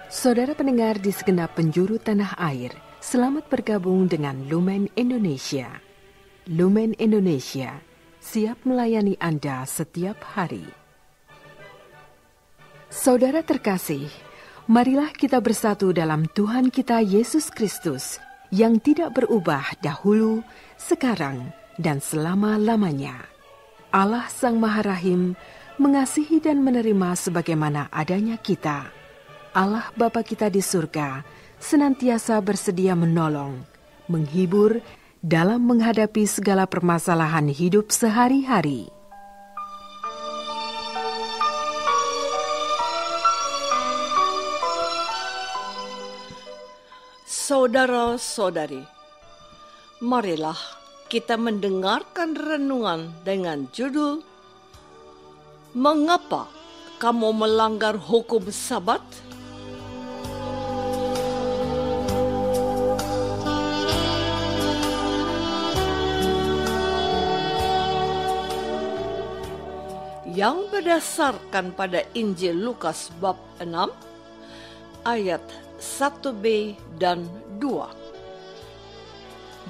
Saudara pendengar di segenap penjuru tanah air, selamat bergabung dengan Lumen Indonesia. Lumen Indonesia, siap melayani Anda setiap hari. Saudara terkasih, marilah kita bersatu dalam Tuhan kita Yesus Kristus yang tidak berubah dahulu, sekarang, dan selama-lamanya. Allah Sang Maha Rahim mengasihi dan menerima sebagaimana adanya kita. Allah Bapa kita di surga senantiasa bersedia menolong, menghibur dalam menghadapi segala permasalahan hidup sehari-hari. Saudara-saudari, marilah kita mendengarkan renungan dengan judul Mengapa kamu melanggar hukum Sabat? Yang berdasarkan pada Injil Lukas bab 6 ayat 1b dan 2.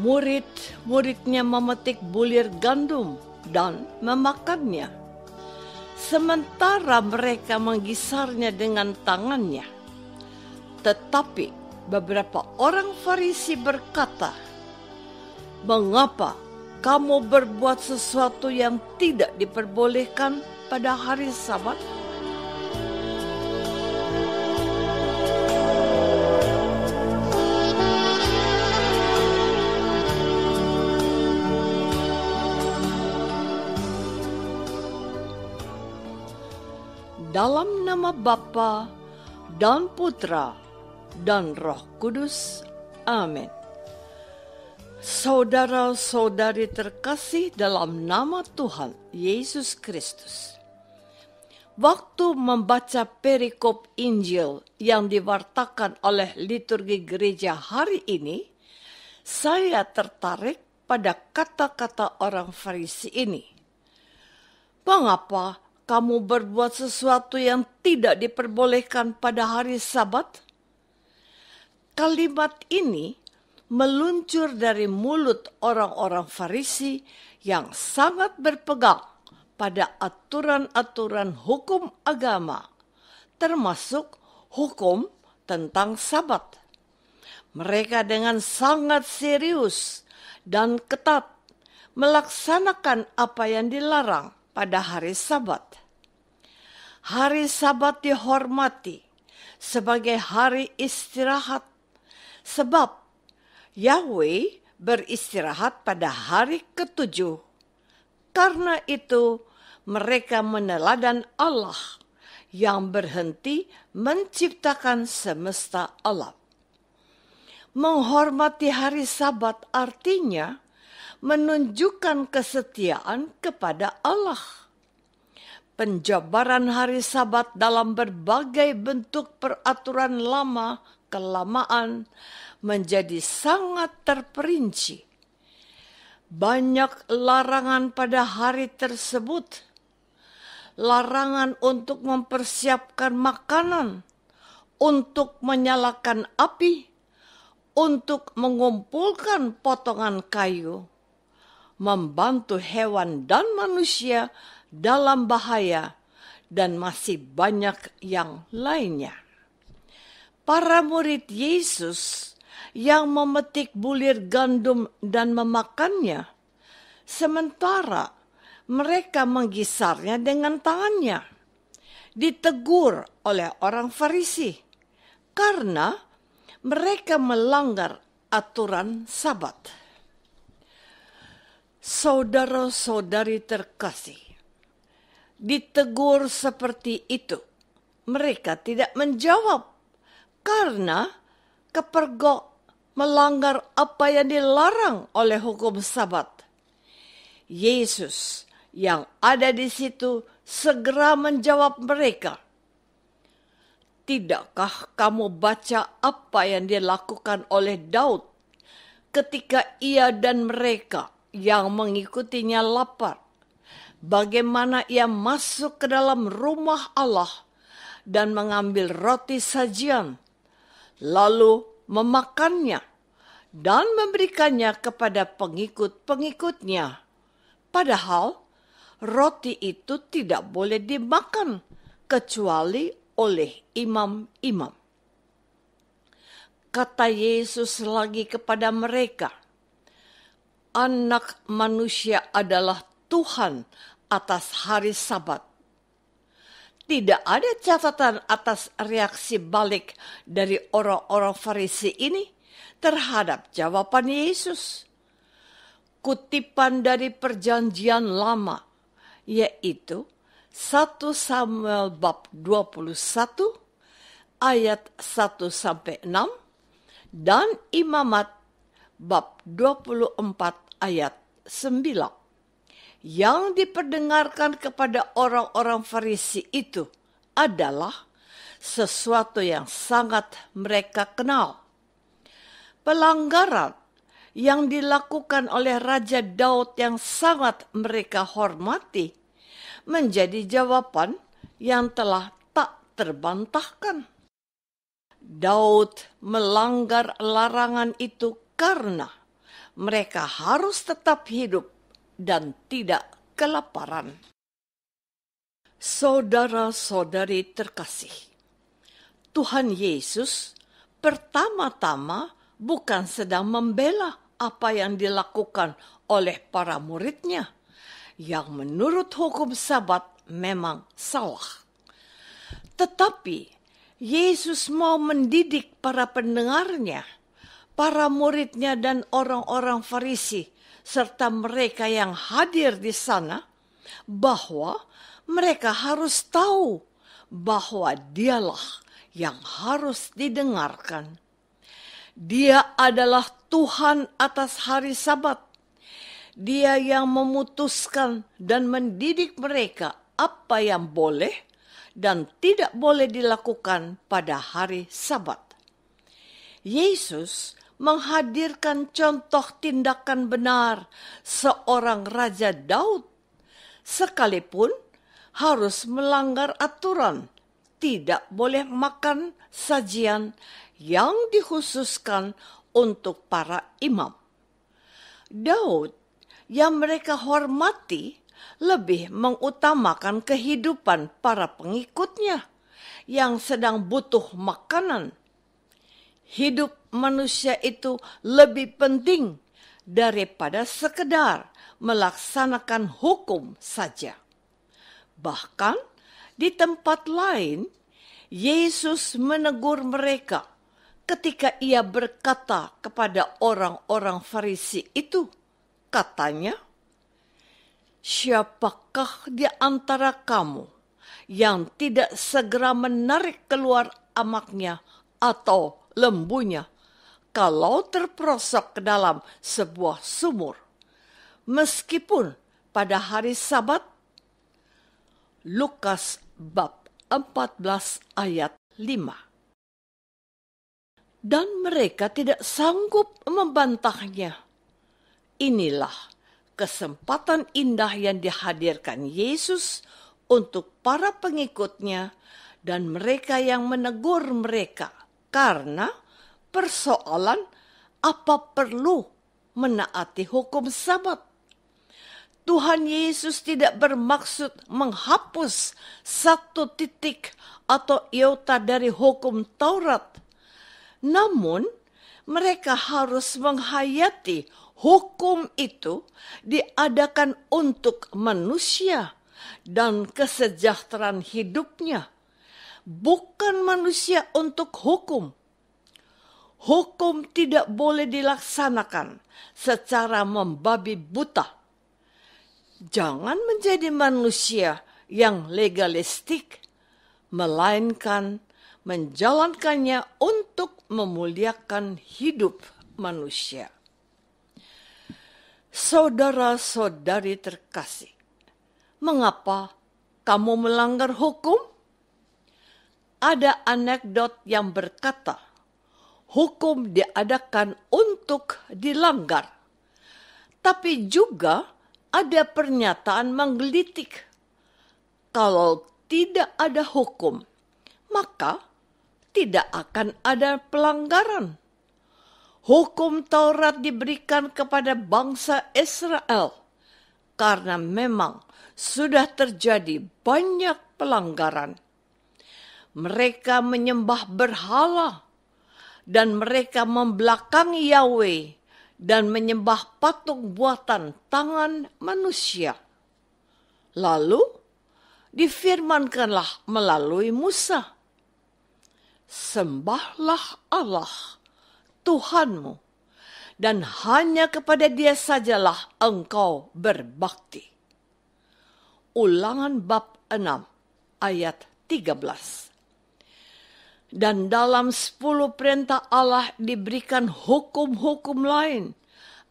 Murid-muridnya memetik bulir gandum dan memakannya, sementara mereka menggisarnya dengan tangannya. Tetapi beberapa orang Farisi berkata, "Mengapa kamu berbuat sesuatu yang tidak diperbolehkan pada hari Sabat?" Dalam nama Bapa dan Putra dan Roh Kudus. Amin. Saudara-saudari terkasih dalam nama Tuhan Yesus Kristus. Waktu membaca perikop Injil yang diwartakan oleh liturgi gereja hari ini, saya tertarik pada kata-kata orang Farisi ini. Mengapa kamu berbuat sesuatu yang tidak diperbolehkan pada hari Sabat? Kalimat ini meluncur dari mulut orang-orang Farisi yang sangat berpegang pada aturan-aturan hukum agama, termasuk hukum tentang Sabat. Mereka dengan sangat serius dan ketat melaksanakan apa yang dilarang pada hari Sabat. Hari Sabat dihormati sebagai hari istirahat, sebab Yahweh beristirahat pada hari ke-7. Karena itu, mereka meneladan Allah yang berhenti menciptakan semesta alam. Menghormati hari Sabat artinya menunjukkan kesetiaan kepada Allah. Penjabaran hari Sabat dalam berbagai bentuk peraturan lama kelamaan menjadi sangat terperinci. Banyak larangan pada hari tersebut. Larangan untuk mempersiapkan makanan, untuk menyalakan api, untuk mengumpulkan potongan kayu, membantu hewan dan manusia dalam bahaya, dan masih banyak yang lainnya. Para murid Yesus yang memetik bulir gandum dan memakannya, sementara mereka menggisarnya dengan tangannya, ditegur oleh orang Farisi karena mereka melanggar aturan Sabat. Saudara-saudari terkasih, ditegur seperti itu, mereka tidak menjawab karena kepergok melanggar apa yang dilarang oleh hukum Sabat. Yesus yang ada di situ segera menjawab mereka, "Tidakkah kamu baca apa yang dilakukan oleh Daud ketika ia dan mereka yang mengikutinya lapar? Bagaimana ia masuk ke dalam rumah Allah dan mengambil roti sajian, lalu memakannya dan memberikannya kepada pengikut-pengikutnya. Padahal roti itu tidak boleh dimakan kecuali oleh imam-imam. Kata Yesus lagi kepada mereka, Anak manusia adalah Tuhan atas hari Sabat. Tidak ada catatan atas reaksi balik dari orang-orang Farisi ini terhadap jawaban Yesus. Kutipan dari Perjanjian Lama, yaitu 1 Samuel bab 21 ayat 1-6 dan Imamat bab 24 ayat 9. Yang diperdengarkan kepada orang-orang Farisi itu adalah sesuatu yang sangat mereka kenal. Pelanggaran yang dilakukan oleh Raja Daud yang sangat mereka hormati menjadi jawaban yang telah tak terbantahkan. Daud melanggar larangan itu karena mereka harus tetap hidup dan tidak kelaparan. Saudara-saudari terkasih, Tuhan Yesus pertama-tama bukan sedang membela apa yang dilakukan oleh para muridnya, yang menurut hukum Sabat memang salah. Tetapi Yesus mau mendidik para pendengarnya, para muridnya dan orang-orang Farisi, serta mereka yang hadir di sana, bahwa mereka harus tahu bahwa Dialah yang harus didengarkan. Dia adalah Tuhan atas hari Sabat. Dia yang memutuskan dan mendidik mereka apa yang boleh dan tidak boleh dilakukan pada hari Sabat. Yesus menghadirkan contoh tindakan benar seorang Raja Daud, sekalipun harus melanggar aturan, tidak boleh makan sajian yang dikhususkan untuk para imam. Daud yang mereka hormati lebih mengutamakan kehidupan para pengikutnya yang sedang butuh makanan. Hidup manusia itu lebih penting daripada sekedar melaksanakan hukum saja. Bahkan di tempat lain, Yesus menegur mereka ketika ia berkata kepada orang-orang Farisi itu, katanya, "Siapakah di antara kamu yang tidak segera menarik keluar amaknya atau lembunya kalau terperosok ke dalam sebuah sumur, meskipun pada hari Sabat?" Lukas bab 14 ayat 5. Dan mereka tidak sanggup membantahnya. Inilah kesempatan indah yang dihadirkan Yesus untuk para pengikutnya dan mereka yang menegur mereka, karena persoalan apa perlu menaati hukum Sabat. Tuhan Yesus tidak bermaksud menghapus satu titik atau iota dari hukum Taurat. Namun, mereka harus menghayati hukum itu diadakan untuk manusia dan kesejahteraan hidupnya, bukan manusia untuk hukum. Hukum tidak boleh dilaksanakan secara membabi buta. Jangan menjadi manusia yang legalistik, melainkan menjalankannya untuk memuliakan hidup manusia. Saudara-saudari terkasih, mengapa kamu melanggar hukum? Ada anekdot yang berkata, hukum diadakan untuk dilanggar. Tapi juga ada pernyataan menggelitik. Kalau tidak ada hukum, maka tidak akan ada pelanggaran. Hukum Taurat diberikan kepada bangsa Israel karena memang sudah terjadi banyak pelanggaran. Mereka menyembah berhala dan mereka membelakangi Yahweh dan menyembah patung buatan tangan manusia. Lalu difirmankanlah melalui Musa, sembahlah Allah Tuhanmu, dan hanya kepada Dia sajalah engkau berbakti. Ulangan bab 6 ayat 13. Dan dalam 10 perintah Allah diberikan hukum-hukum lain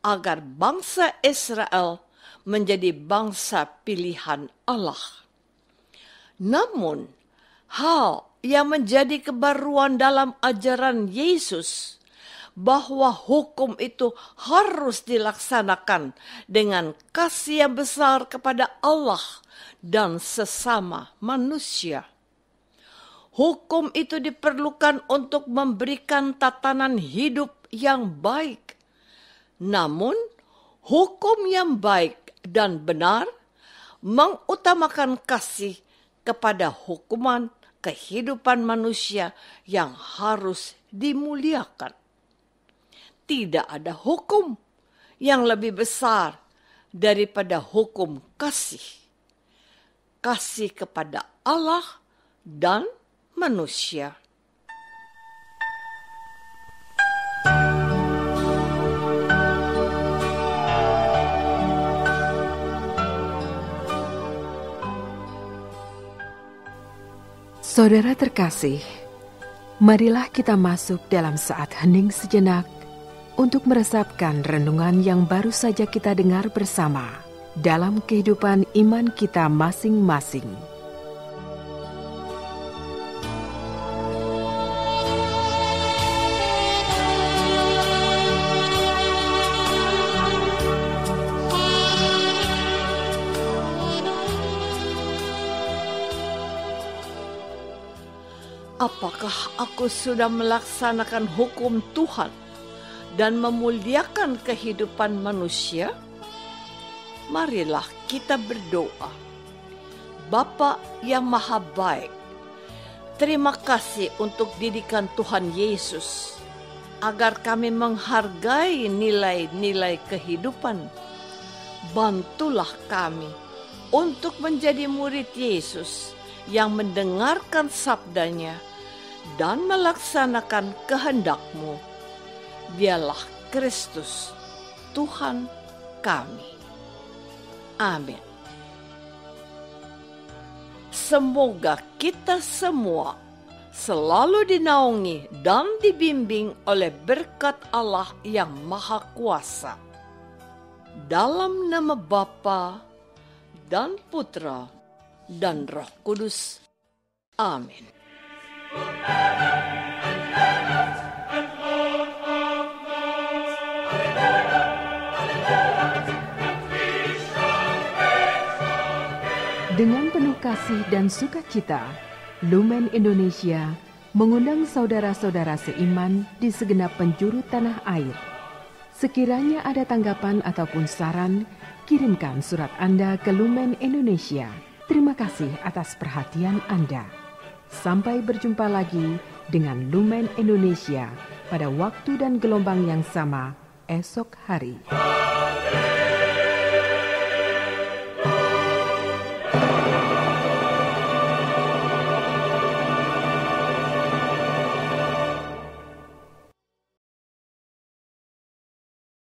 agar bangsa Israel menjadi bangsa pilihan Allah. Namun, hal yang menjadi kebaruan dalam ajaran Yesus bahwa hukum itu harus dilaksanakan dengan kasih yang besar kepada Allah dan sesama manusia. Hukum itu diperlukan untuk memberikan tatanan hidup yang baik. Namun, hukum yang baik dan benar mengutamakan kasih kepada hukuman kehidupan manusia yang harus dimuliakan. Tidak ada hukum yang lebih besar daripada hukum kasih. Kasih kepada Allah dan manusia. Saudara terkasih, marilah kita masuk dalam saat hening sejenak untuk meresapkan renungan yang baru saja kita dengar bersama dalam kehidupan iman kita masing-masing. Apakah aku sudah melaksanakan hukum Tuhan dan memuliakan kehidupan manusia? Marilah kita berdoa. Bapa yang Maha Baik, terima kasih untuk didikan Tuhan Yesus, agar kami menghargai nilai-nilai kehidupan. Bantulah kami untuk menjadi murid Yesus yang mendengarkan sabdanya dan melaksanakan kehendak-Mu. Dialah Kristus, Tuhan kami. Amin. Semoga kita semua selalu dinaungi dan dibimbing oleh berkat Allah yang Maha Kuasa. Dalam nama Bapa dan Putra dan Roh Kudus. Amin. Dengan penuh kasih dan sukacita, Lumen Indonesia mengundang saudara-saudara seiman di segenap penjuru tanah air. Sekiranya ada tanggapan ataupun saran, kirimkan surat Anda ke Lumen Indonesia. Terima kasih atas perhatian Anda. Sampai berjumpa lagi dengan Lumen Indonesia pada waktu dan gelombang yang sama esok hari.